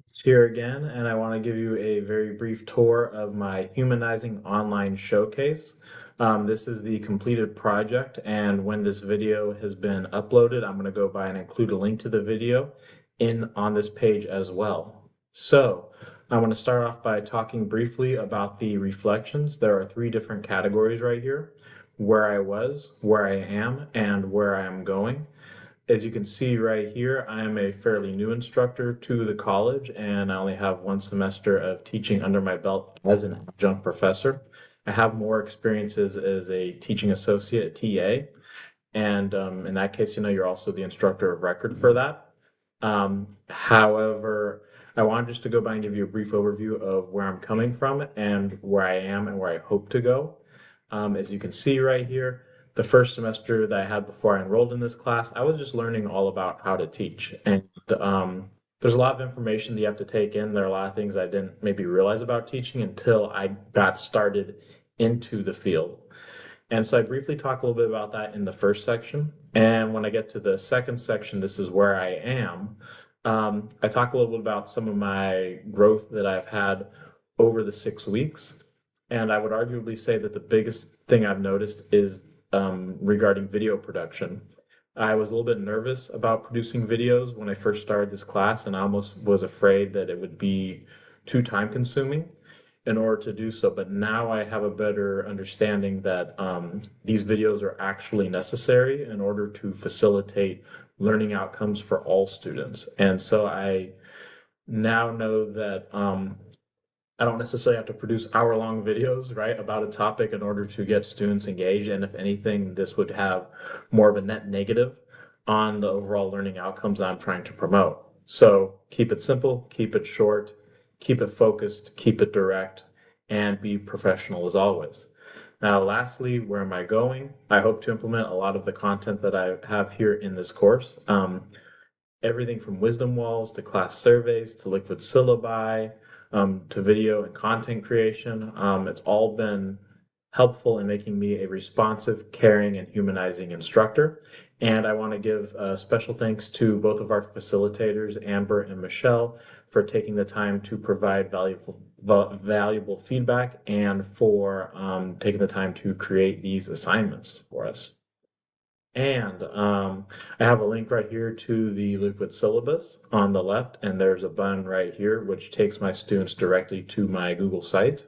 It's here again, and I want to give you a very brief tour of my Humanizing Online Showcase. This is the completed project, and when this video has been uploaded, I'm going to go by and include a link to the video in on this page as well. So, I want to start off by talking briefly about the reflections. There are three different categories right here: where I was, where I am, and where I am going. As you can see right here, I am a fairly new instructor to the college, and I only have one semester of teaching under my belt as an adjunct professor. I have more experiences as a teaching associate, a TA, and in that case, you're also the instructor of record for that. However, I wanted just to go by and give you a brief overview of where I'm coming from and where I am and where I hope to go. As you can see right here, the first semester that I had before I enrolled in this class, I was just learning all about how to teach. And there's a lot of information that you have to take in. There are a lot of things I didn't maybe realize about teaching until I got started into the field. And so I briefly talk a little bit about that in the first section. And when I get to the second section, this is where I am. I talk a little bit about some of my growth that I've had over the 6 weeks. And I would arguably say that the biggest thing I've noticed is regarding video production. I was a little bit nervous about producing videos when I first started this class, and I almost was afraid that it would be too time consuming in order to do so. But now I have a better understanding that these videos are actually necessary in order to facilitate learning outcomes for all students. And so I now know that I don't necessarily have to produce hour-long videos, right, about a topic in order to get students engaged. And if anything, this would have more of a net negative on the overall learning outcomes I'm trying to promote. So keep it simple, keep it short, keep it focused, keep it direct, and be professional as always. Now, lastly, where am I going? I hope to implement a lot of the content that I have here in this course. Everything from wisdom walls to class surveys to liquid syllabi to video and content creation. It's all been helpful in making me a responsive, caring, and humanizing instructor. And I want to give special thanks to both of our facilitators, Amber and Michelle, for taking the time to provide valuable feedback and for taking the time to create these assignments for us. And I have a link right here to the liquid syllabus on the left, and there's a button right here which takes my students directly to my Google site.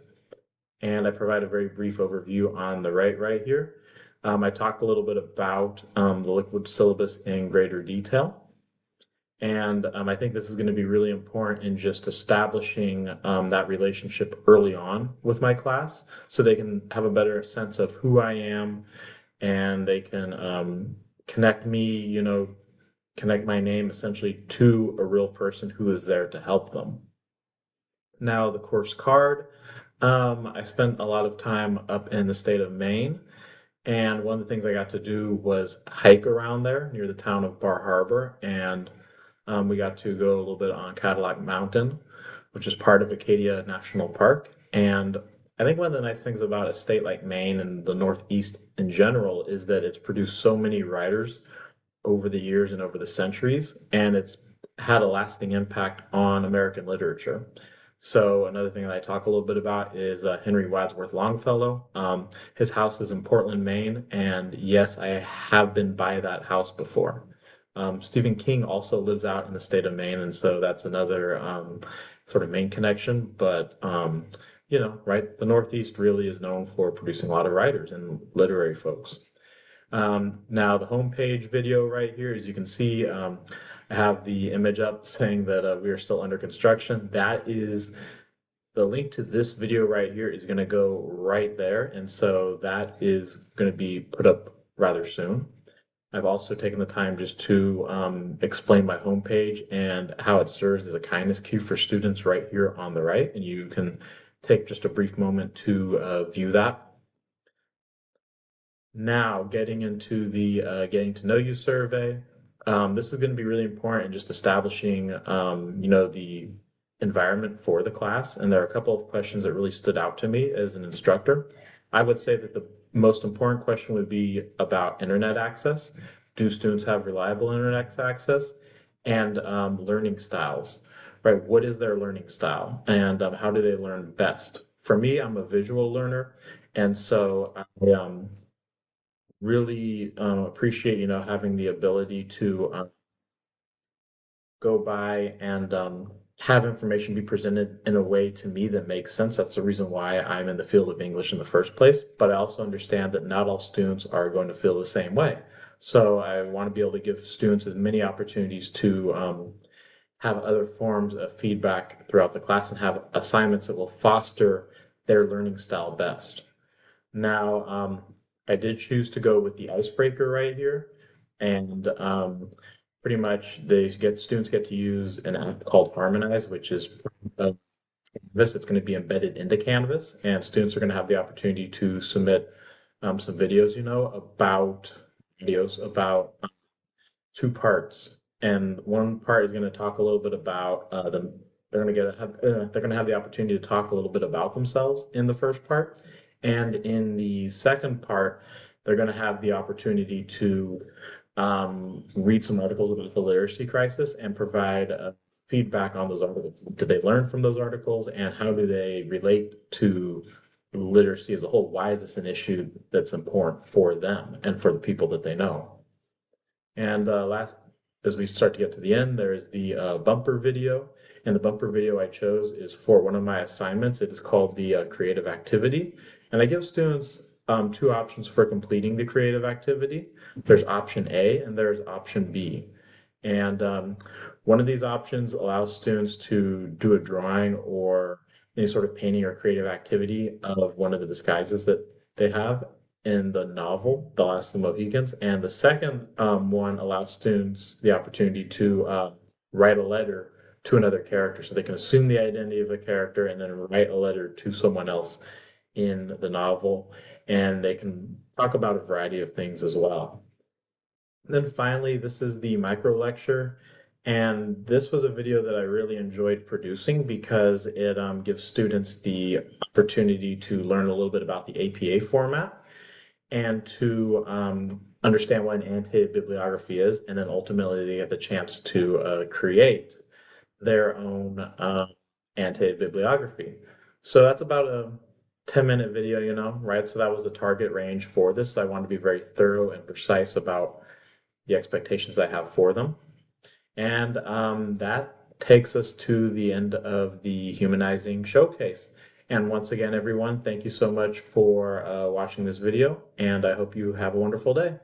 And I provide a very brief overview on the right here. I talk a little bit about the liquid syllabus in greater detail. And I think this is going to be really important in just establishing that relationship early on with my class so they can have a better sense of who I am and they can connect me, connect my name essentially to a real person who is there to help them. Now, the course card. I spent a lot of time up in the state of Maine, and one of the things I got to do was hike around there near the town of Bar Harbor, and we got to go a little bit on Cadillac Mountain, which is part of Acadia National Park. And I think one of the nice things about a state like Maine and the Northeast in general is that it's produced so many writers over the years and over the centuries, and it's had a lasting impact on American literature. So another thing that I talk a little bit about is Henry Wadsworth Longfellow. His house is in Portland, Maine, and yes, I have been by that house before. Stephen King also lives out in the state of Maine, and so that's another sort of Maine connection. But right, the Northeast really is known for producing a lot of writers and literary folks. Now the homepage video right here, as you can see, I have the image up saying that we are still under construction. That is the link to this video right here is going to go right there. And so that is going to be put up rather soon. I've also taken the time just to explain my homepage and how it serves as a kindness cue for students right here on the right. And you can take just a brief moment to view that. Now, getting into the getting to know you survey. This is going to be really important in just establishing, the environment for the class. And there are a couple of questions that really stood out to me as an instructor. I would say that the most important question would be about internet access. Do students have reliable internet access? And learning styles. right? What is their learning style, and how do they learn best? For me, I'm a visual learner, and so I really appreciate, having the ability to go by and have information be presented in a way to me that makes sense. That's the reason why I'm in the field of English in the first place. But I also understand that not all students are going to feel the same way. So I want to be able to give students as many opportunities to have other forms of feedback throughout the class and have assignments that will foster their learning style best. Now, I did choose to go with the icebreaker right here, and pretty much students get to use an app called Harmonize, which is Canvas. It's going to be embedded into Canvas, and students are going to have the opportunity to submit some videos, about two parts, and one part is going to talk a little bit about them. They're going to have the opportunity to talk a little bit about themselves in the first part, and in the second part, they're going to have the opportunity to read some articles about the literacy crisis and provide feedback on those articles. Did they learn from those articles, and how do they relate to literacy as a whole? Why is this an issue that's important for them and for the people that they know? And as we start to get to the end, there's the bumper video. And the bumper video I chose is for one of my assignments. It is called the creative activity. And I give students two options for completing the creative activity. There's option A and there's option B. And one of these options allows students to do a drawing or any sort of painting or creative activity of one of the disguises that they have in the novel, The Last of the Mohicans. And the second one allows students the opportunity to write a letter to another character. So they can assume the identity of a character and then write a letter to someone else in the novel. And they can talk about a variety of things as well. And then finally, this is the micro lecture. And this was a video that I really enjoyed producing because it gives students the opportunity to learn a little bit about the APA format and to understand what an annotated bibliography is, and then ultimately they get the chance to create their own annotated bibliography. So that's about a 10-minute video, right? So that was the target range for this. I want to be very thorough and precise about the expectations I have for them. And that takes us to the end of the Humanizing Showcase. And once again, everyone, thank you so much for watching this video, and I hope you have a wonderful day.